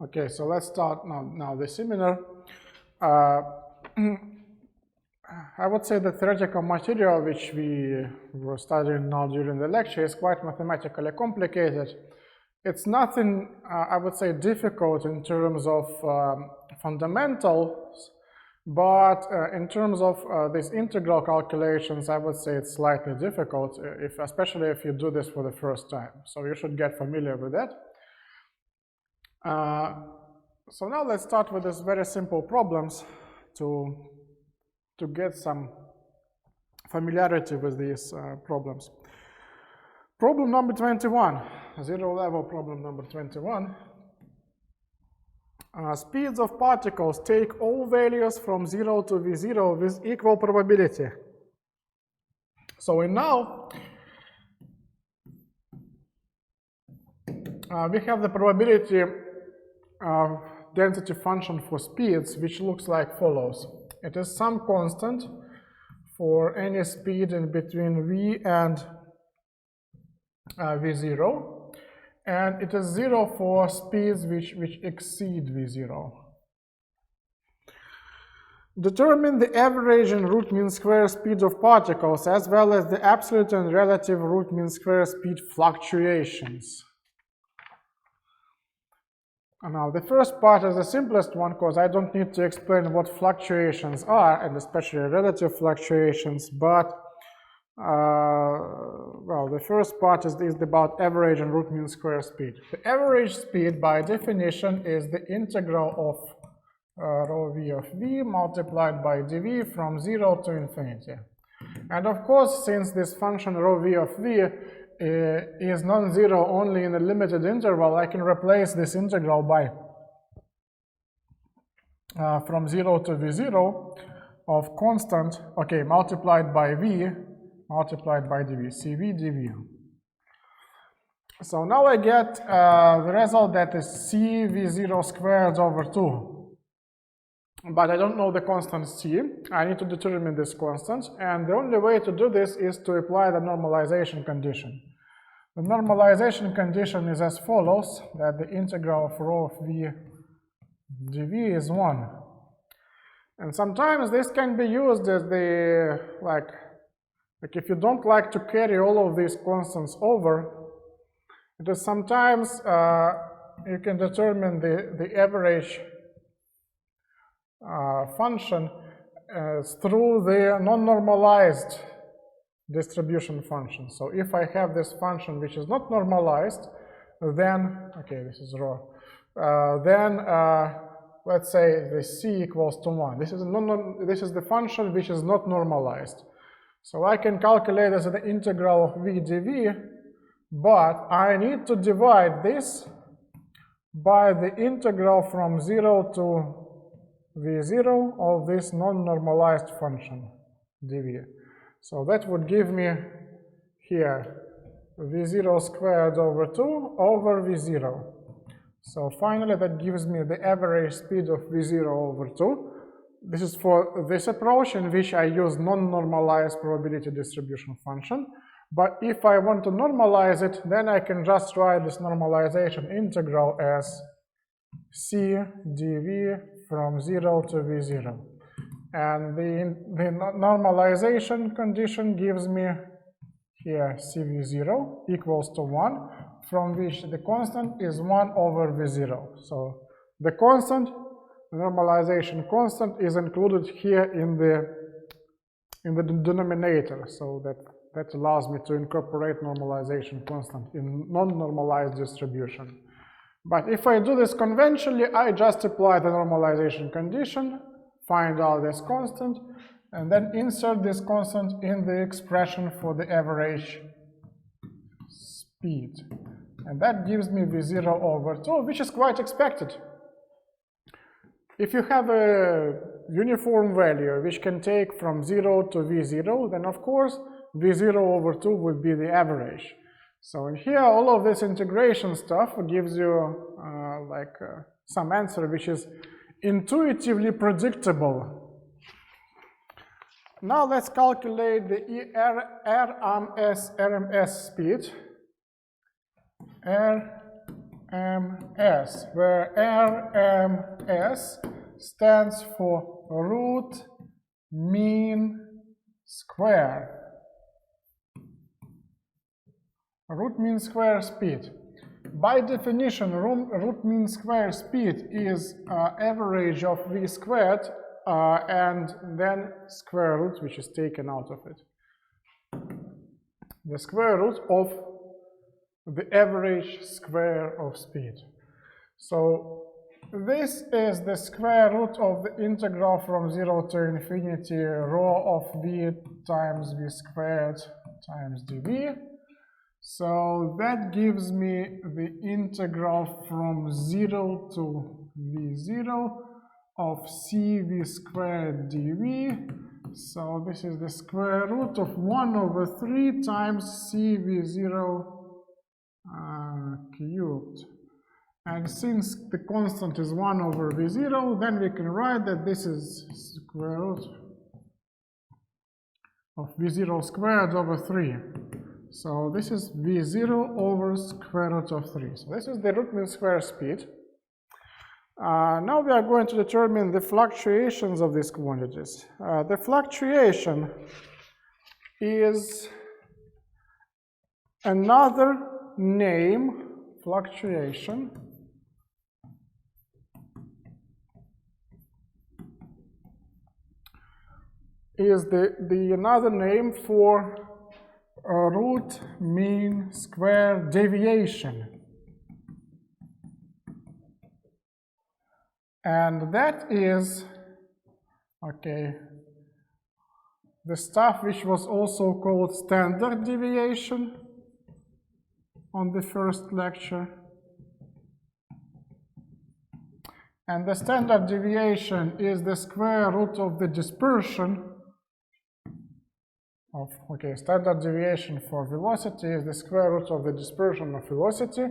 Okay, so let's start now the seminar. I would say the theoretical material which we were studying now during the lecture is quite mathematically complicated. It's nothing, I would say, difficult in terms of fundamentals, but in terms of these integral calculations, I would say it's slightly difficult, especially if you do this for the first time. So you should get familiar with that. So now let's start with these very simple problems to get some familiarity with these problems. Problem number 21, zero level problem number 21. Speeds of particles take all values from 0 to V0 with equal probability. So now we have the probability density function for speeds, which looks like follows. It is some constant for any speed in between V and V0, and it is 0 for speeds which exceed V0. Determine the average and root mean square speeds of particles as well as the absolute and relative root mean square speed fluctuations. And now the first part is the simplest one because I don't need to explain what fluctuations are, and especially relative fluctuations, but well, the first part is about average and root mean square speed. The average speed by definition is the integral of rho v of v multiplied by dv from 0 to infinity. And of course, since this function rho v of v is non-zero only in a limited interval, I can replace this integral by from 0 to v0 of constant, okay, multiplied by v multiplied by dv, cv dv. So now I get the result that is cv0 squared over 2. But I don't know the constant c. I need to determine this constant, and the only way to do this is to apply the normalization condition. The normalization condition is as follows, that the integral of rho of v dv is 1. And sometimes this can be used as the, like if you don't like to carry all of these constants over, it is sometimes you can determine the average function through the non-normalized distribution function. So if I have this function which is not normalized, then, okay, this is rho, then let's say the c equals to 1. This is the function which is not normalized. So I can calculate as the integral of v dv, but I need to divide this by the integral from 0 to v0 of this non-normalized function dv. So that would give me here v0 squared over 2 over v0. So finally that gives me the average speed of v0 over 2. This is for this approach in which I use non-normalized probability distribution function. But if I want to normalize it, then I can just write this normalization integral as c dv from 0 to v0. And the normalization condition gives me here cv0 equals to 1, from which the constant is 1 over v0. So the constant, normalization constant, is included here in the denominator, so that allows me to incorporate normalization constant in non-normalized distribution. But if I do this conventionally, I just apply the normalization condition, find out this constant, and then insert this constant in the expression for the average speed. And that gives me v0 over 2, which is quite expected. If you have a uniform value which can take from 0 to v0, then of course v0 over 2 would be the average. So in here, all of this integration stuff gives you some answer which is intuitively predictable. Now let's calculate the Er Rms Rms speed. Er RMS, where RMS stands for root mean square. Root mean square speed. By definition, root mean square speed is average of v squared and then square root, which is taken out of it. The square root of the average square of speed. So this is the square root of the integral from 0 to infinity rho of v times v squared times dv. So that gives me the integral from 0 to v0 of cv squared dv. So this is the square root of 1 over 3 times cv0 cubed. And since the constant is 1 over v0, then we can write that this is square root of v0 squared over 3. So this is v0 over square root of 3. So this is the root mean square speed. Now we are going to determine the fluctuations of these quantities. The fluctuation is another name, fluctuation, is the another name for root mean square deviation. And that is, okay, the stuff which was also called standard deviation on the first lecture. And the standard deviation is the square root of the dispersion of, okay, standard deviation for velocity is the square root of the dispersion of velocity.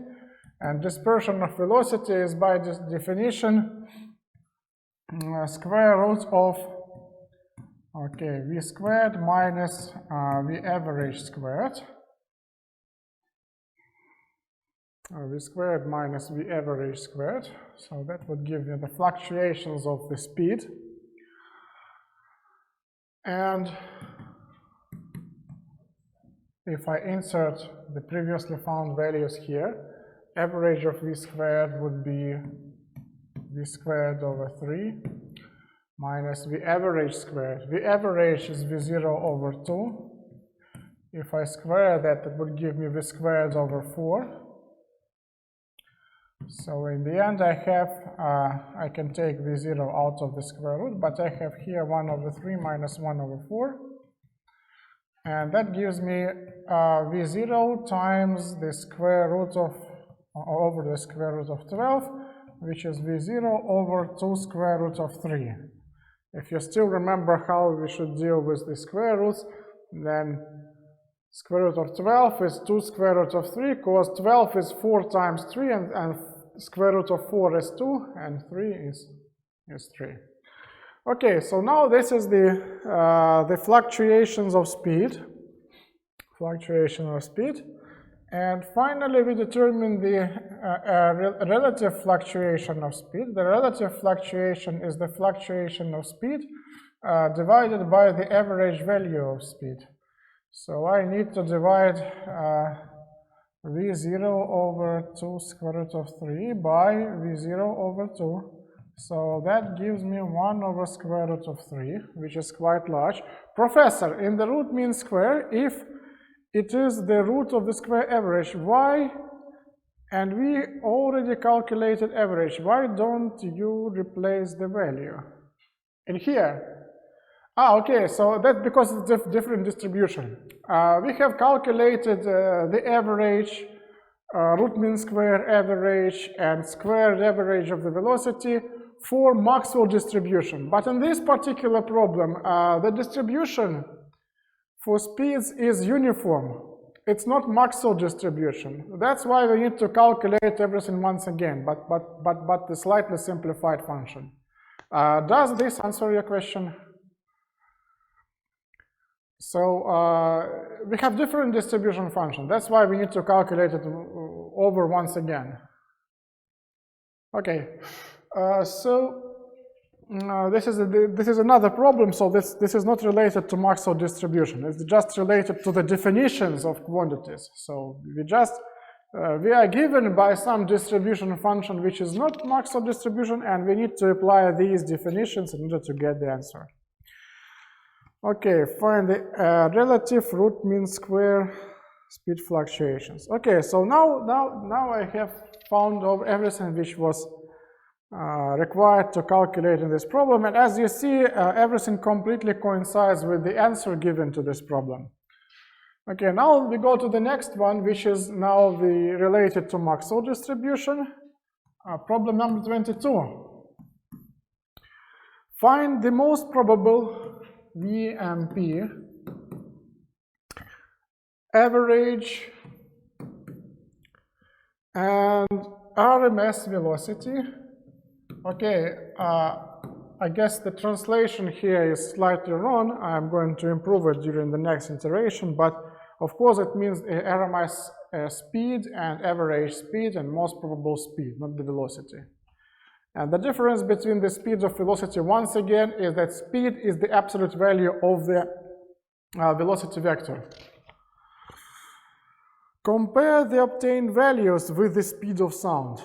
And dispersion of velocity is by definition square root of, okay, v squared minus v average squared. V squared minus v average squared. So that would give you the fluctuations of the speed. And if I insert the previously found values here, average of v squared would be v squared over 3 minus v average squared. V average is v0 over 2. If I square that, it would give me v squared over 4. So in the end, I have, I can take v0 out of the square root, but I have here 1 over 3 minus 1 over 4. And that gives me v0 times the square root of, over the square root of 12, which is v0 over 2 square root of 3. If you still remember how we should deal with the square roots, then square root of 12 is 2 square root of 3, because 12 is 4 times 3, and square root of 4 is 2, and 3 is 3. Okay, so now this is the fluctuations of speed. Fluctuation of speed. And finally, we determine the relative fluctuation of speed. The relative fluctuation is the fluctuation of speed divided by the average value of speed. So I need to divide v0 over 2 square root of 3 by v0 over 2. So that gives me 1 over square root of 3, which is quite large. Professor, in the root mean square, if it is the root of the square average, why, and we already calculated average, why don't you replace the value in here? Okay, so that's because it's a different distribution. We have calculated the average, root mean square average, and squared average of the velocity for Maxwell distribution. But in this particular problem, the distribution for speeds is uniform. It's not Maxwell distribution. That's why we need to calculate everything once again, but the slightly simplified function. Does this answer your question? So we have different distribution functions. That's why we need to calculate it over once again. Okay, this is another problem. So this is not related to Maxwell distribution. It's just related to the definitions of quantities. So we are given by some distribution function which is not Maxwell distribution, and we need to apply these definitions in order to get the answer. Okay, find the relative root mean square speed fluctuations. Okay, so now I have found everything which was required to calculate in this problem, and as you see, everything completely coincides with the answer given to this problem. Okay, now we go to the next one, which is now related to Maxwell distribution. Problem number 22. Find the most probable VMP average and RMS velocity. Okay, I guess the translation here is slightly wrong. I'm going to improve it during the next iteration, but of course it means Er Rms speed and average speed and most probable speed, not the velocity. And the difference between the speeds of velocity, once again, is that speed is the absolute value of the velocity vector. Compare the obtained values with the speed of sound.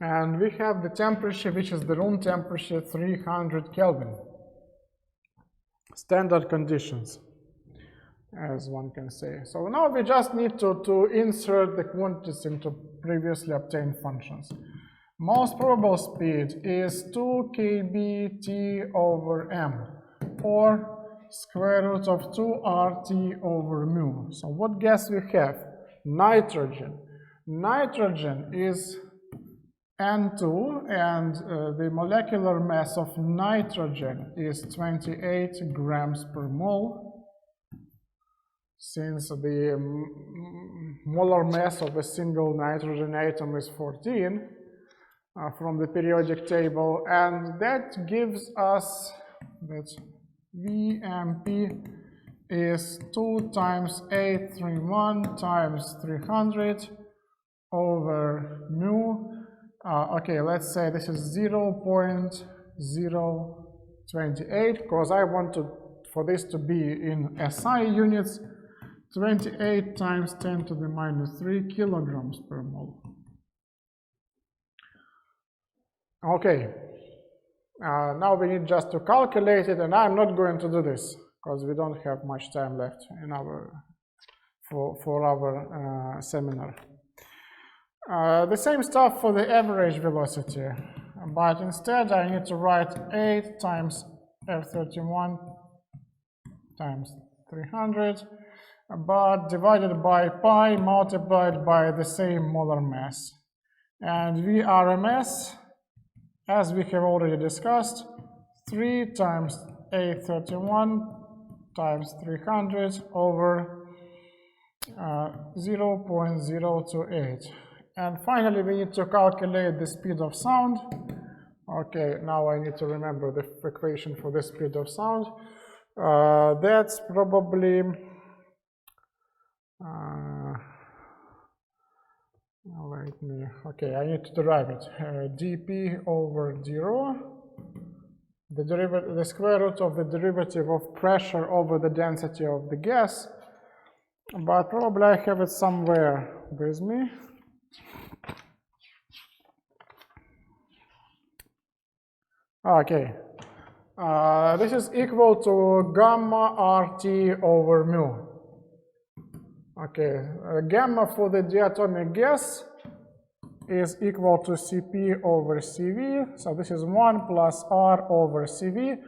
And we have the temperature, which is the room temperature, 300 Kelvin. Standard conditions, as one can say. So now we just need to insert the quantities into previously obtained functions. Most probable speed is 2 kb/t over m, or square root of 2 RT over mu. So what gas we have? Nitrogen. Nitrogen is N2, and the molecular mass of nitrogen is 28 grams per mole, since the molar mass of a single nitrogen atom is 14 from the periodic table, and that gives us that VMP is 2 times 831 times 300 over mu. Okay, let's say this is 0.028, because I want for this to be in SI units. 28 times 10 to the minus 3 kilograms per mole. Okay, now we need just to calculate it, and I'm not going to do this because we don't have much time left in for our seminar. The same stuff for the average velocity, but instead I need to write 8 times F31 times 300, but divided by pi multiplied by the same molar mass. And VRMS, as we have already discussed, 3 times 831 times 300 over 0.028. And finally, we need to calculate the speed of sound. Okay, now I need to remember the equation for the speed of sound. That's probably okay, I need to derive it. dP over dρ, the square root of the derivative of pressure over the density of the gas, but probably I have it somewhere with me. Okay, this is equal to gamma RT over mu. Okay, gamma for the diatomic gas is equal to Cp over Cv, so this is 1 plus R over Cv.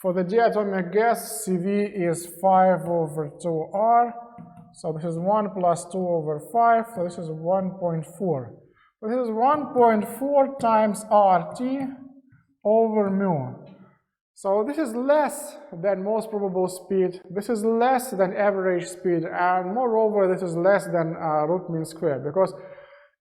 For the diatomic gas, Cv is 5 over 2R, so this is 1 plus 2 over 5, so this is 1.4. So this is 1.4 times RT over mu. So this is less than most probable speed, this is less than average speed, and moreover this is less than root mean square, because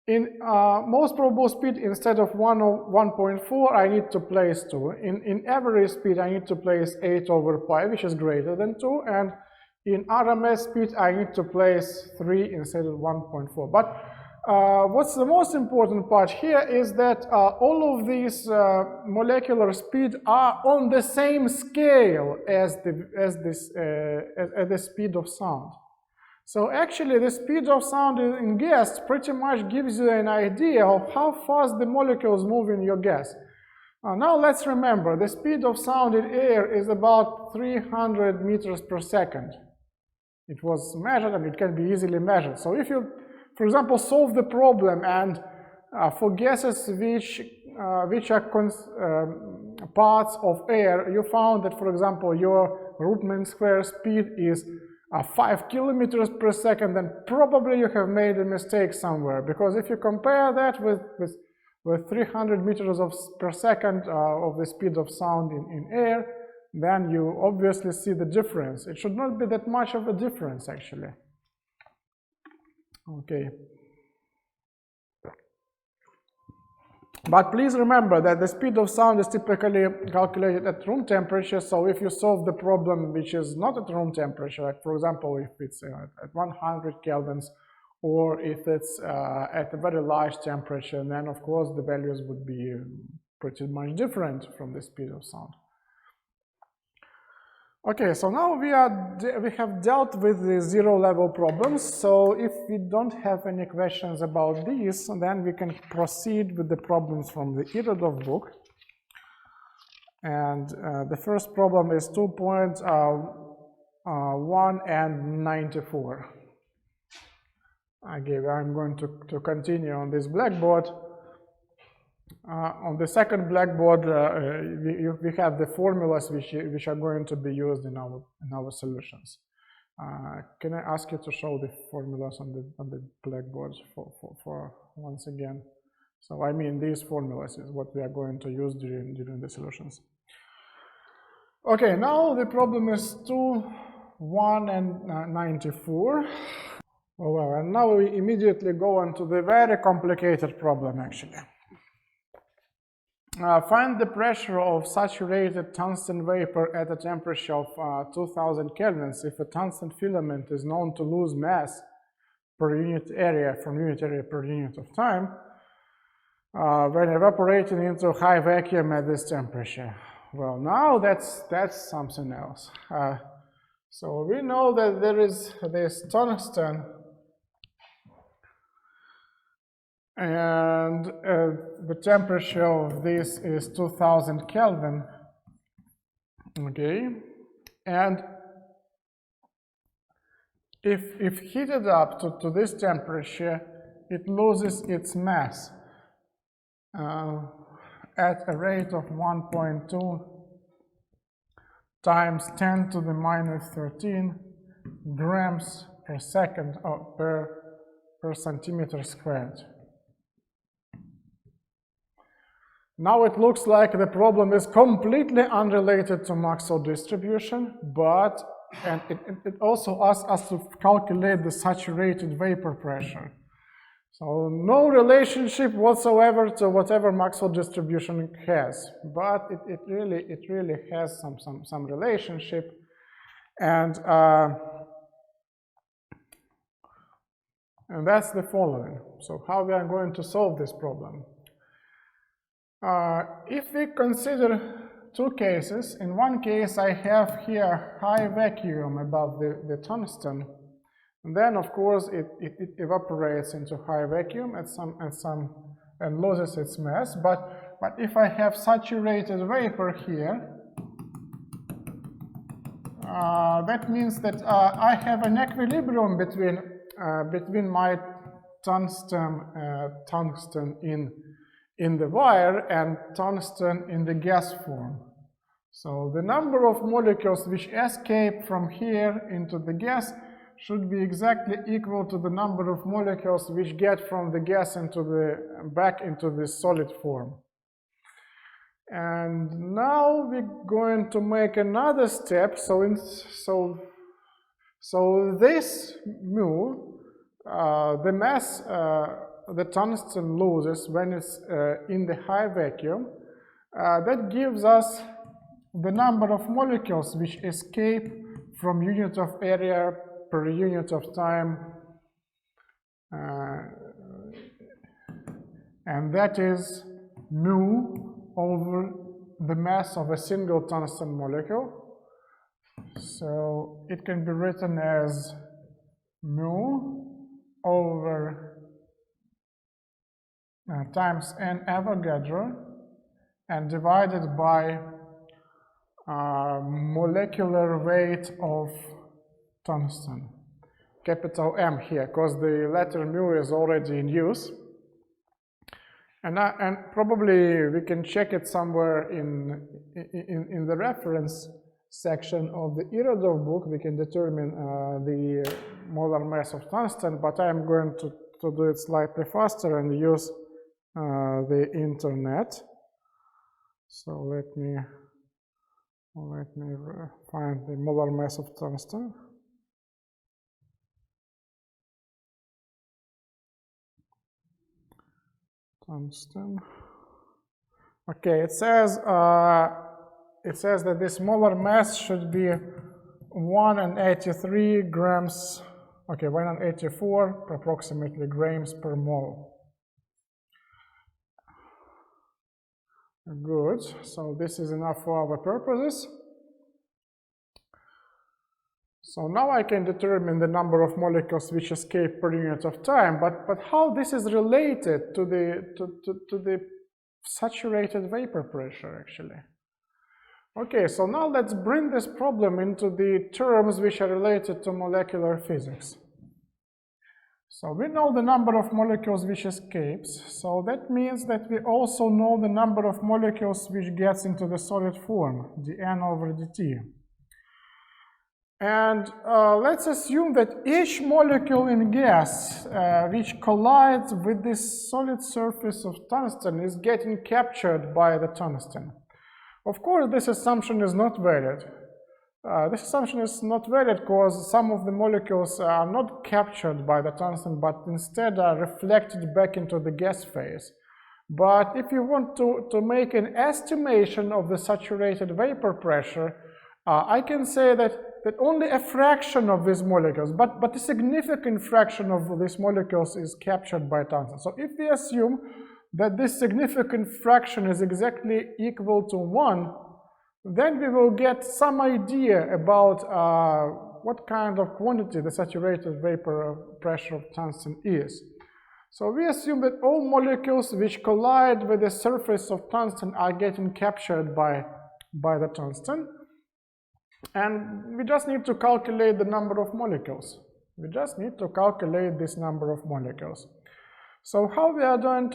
in most probable speed, instead of 1.4, I need to place 2. In average speed, I need to place 8 over pi, which is greater than 2, and in RMS speed, I need to place 3 instead of 1.4. But what's the most important part here is that all of these molecular speed are on the same scale as the speed of sound. So actually the speed of sound in gas pretty much gives you an idea of how fast the molecules move in your gas. Now let's remember, the speed of sound in air is about 300 meters per second. It was measured and it can be easily measured. So if you, for example, solve the problem and for gases which are parts of air, you found that, for example, your root mean square speed is 5 kilometers per second, then probably you have made a mistake somewhere, because if you compare that with 300 meters per second of the speed of sound in air, then you obviously see the difference. It should not be that much of a difference, actually. Okay. But please remember that the speed of sound is typically calculated at room temperature, so if you solve the problem which is not at room temperature, like for example if it's at 100 kelvins, or if it's at a very large temperature, then of course the values would be pretty much different from the speed of sound. Okay, so now we have dealt with the zero-level problems. So if we don't have any questions about these, then we can proceed with the problems from the Irodov book. And the first problem is 2.1 and 94. Okay, I'm going to continue on this blackboard. On the second blackboard, we have the formulas which are going to be used in our solutions. Can I ask you to show the formulas on the blackboard for once again? So I mean, these formulas is what we are going to use during the solutions. Okay, now the problem is 2.1 and 94. Oh, well, and now we immediately go on to the very complicated problem, actually. Find the pressure of saturated tungsten vapor at a temperature of 2000 kelvins if a tungsten filament is known to lose mass per unit area from unit area per unit of time when evaporating into high vacuum at this temperature. Well, now that's something else. So we know that there is this tungsten, and the temperature of this is 2000 Kelvin, okay, and if heated up to this temperature, it loses its mass at a rate of 1.2 times 10 to the minus 13 grams per second or per centimeter squared. Now it looks like the problem is completely unrelated to Maxwell distribution, but it also asks us to calculate the saturated vapor pressure. So no relationship whatsoever to whatever Maxwell distribution has, but it really has some relationship, and that's the following. So how we are going to solve this problem? If we consider two cases, in one case I have here high vacuum above the tungsten, and then of course it evaporates into high vacuum and loses its mass. But if I have saturated vapor here, that means that I have an equilibrium between my tungsten in the wire and tungsten in the gas form. So the number of molecules which escape from here into the gas should be exactly equal to the number of molecules which get from the gas back into the solid form. And now we're going to make another step. So this mu, the mass the tungsten loses when it's in the high vacuum, that gives us the number of molecules which escape from unit of area per unit of time and that is mu over the mass of a single tungsten molecule. So it can be written as mu over times n Avogadro and divided by molecular weight of tungsten, capital M here, because the letter mu is already in use. And probably we can check it somewhere in the reference section of the Irodov book. We can determine the molar mass of tungsten, but I am going to do it slightly faster and use the internet. So let me find the molar mass of tungsten. Okay, it says that this molar mass should be 183 grams. Okay, 184 approximately grams per mole. Good. So this is enough for our purposes. So now I can determine the number of molecules which escape per unit of time, but how this is related to the saturated vapor pressure actually. Okay, so now let's bring this problem into the terms which are related to molecular physics. So we know the number of molecules which escapes, so that means that we also know the number of molecules which gets into the solid form, dN over dt. And let's assume that each molecule in gas which collides with this solid surface of tungsten is getting captured by the tungsten. Of course, this assumption is not valid. This assumption is not valid because some of the molecules are not captured by the tungsten, but instead are reflected back into the gas phase. But if you want to make an estimation of the saturated vapor pressure, I can say that only a fraction of these molecules, but a significant fraction of these molecules is captured by tungsten. So if we assume that this significant fraction is exactly equal to 1, then we will get some idea about what kind of quantity the saturated vapor pressure of tungsten is. So we assume that all molecules which collide with the surface of tungsten are getting captured by the tungsten. And we just need to calculate the number of molecules. We just need to calculate this number of molecules. So how we are going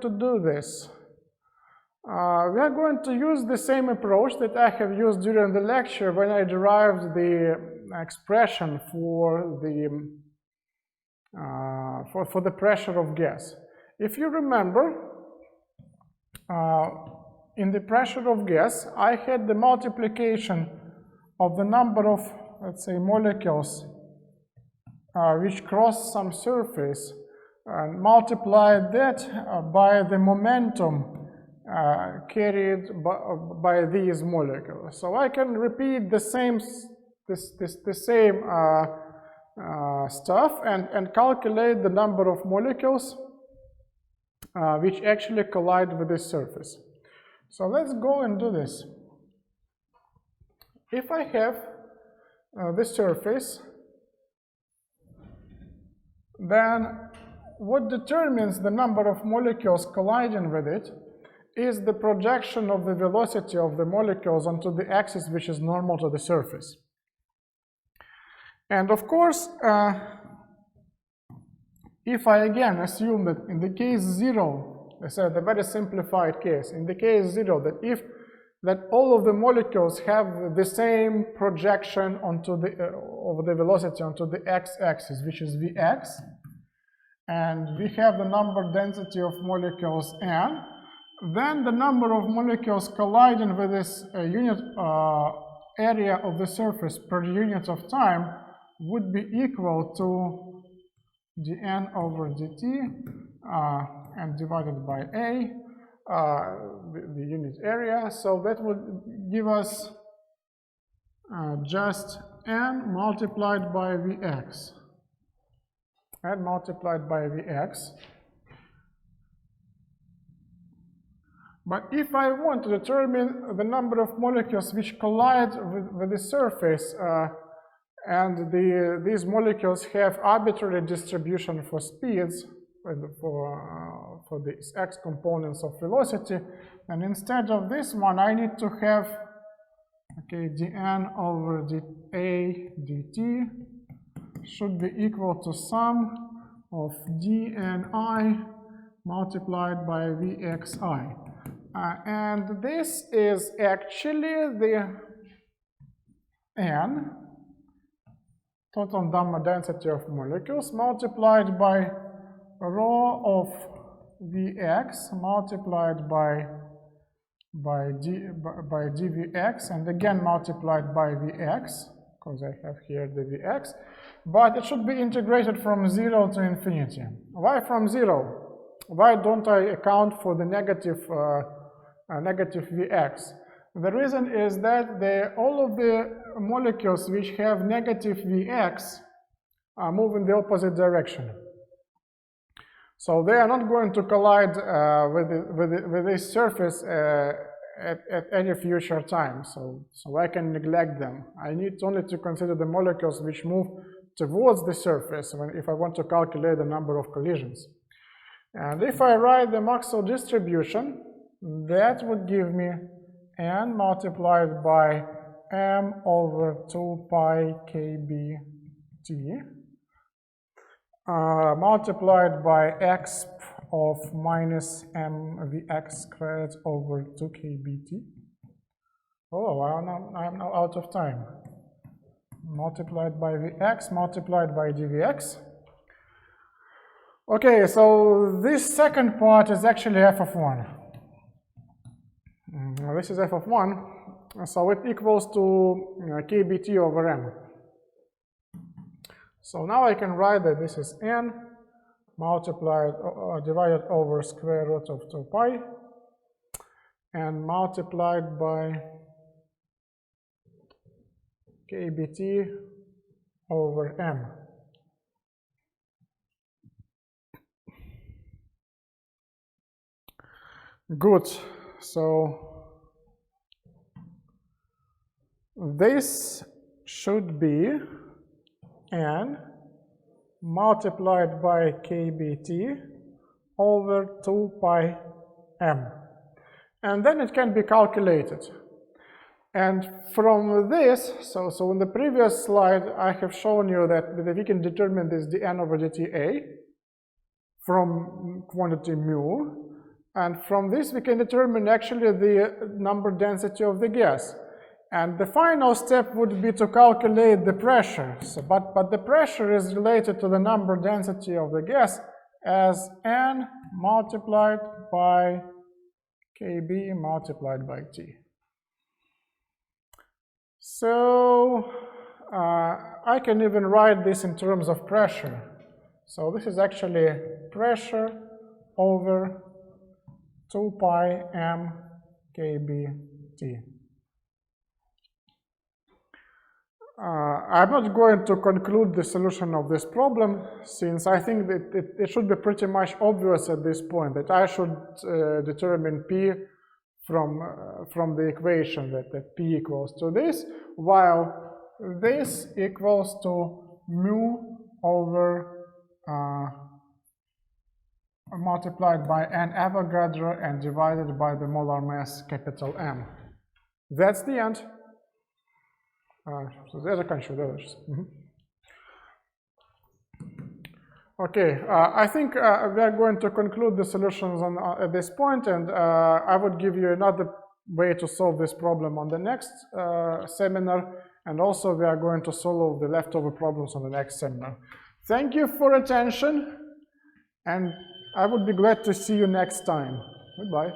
to do this? We are going to use the same approach that I have used during the lecture when I derived the expression for the pressure of gas. If you remember, in the pressure of gas, I had the multiplication of the number of, let's say, molecules which cross some surface and multiplied that by the momentum carried by these molecules. So I can repeat the same stuff and calculate the number of molecules which actually collide with this surface. So let's go and do this. If I have this surface, then what determines the number of molecules colliding with it is the projection of the velocity of the molecules onto the axis which is normal to the surface. And of course, if I again assume that in the case 0, let's say the very simplified case, in the case 0, that all of the molecules have the same projection onto of the velocity onto the x-axis, which is Vx, and we have the number density of molecules n, then the number of molecules colliding with this unit area of the surface per unit of time would be equal to dN over dt and divided by a, the unit area. So that would give us just n multiplied by Vx. And multiplied by Vx. But if I want to determine the number of molecules which collide with the surface, and these molecules have arbitrary distribution for speeds, for these x components of velocity, and instead of this one, I need to have, okay, dn over dA dt should be equal to sum of dni multiplied by vxi. And this is actually the n, total gamma density of molecules, multiplied by rho of Vx multiplied by dVx, and again multiplied by Vx, because I have here the Vx, but it should be integrated from 0 to infinity. Why from 0? Why don't I account for the negative Vx? The reason is that all of the molecules which have negative Vx move in the opposite direction. So they are not going to collide with this surface at any future time. So I can neglect them. I need only to consider the molecules which move towards the surface if I want to calculate the number of collisions. And if I write the Maxwell distribution, that would give me n multiplied by m over 2 pi kbt multiplied by x of minus mvx squared over 2 kbt. Oh, I'm now out of time. Multiplied by vx multiplied by dvx. Okay, so this second part is actually f of 1. This is f of 1, so it equals to kbt over m. So now I can write that this is n multiplied divided over square root of 2 pi and multiplied by kbt over m. Good. So this should be n multiplied by kbt over 2 pi m. And then it can be calculated. And from this, so in the previous slide, I have shown you that we can determine this dn over dta from quantity mu. And from this, we can determine actually the number density of the gas. And the final step would be to calculate the pressure. So, but the pressure is related to the number density of the gas as n multiplied by kb multiplied by t. So I can even write this in terms of pressure. So this is actually pressure over 2 pi m kbt. I'm not going to conclude the solution of this problem, since I think that it should be pretty much obvious at this point that I should determine P from the equation that P equals to this, while this equals to mu over multiplied by n Avogadro and divided by the molar mass capital M. That's the end. Okay, I think we are going to conclude the solutions at this point, and I would give you another way to solve this problem on the next seminar, and also we are going to solve the leftover problems on the next seminar. Thank you for attention, and I would be glad to see you next time. Goodbye.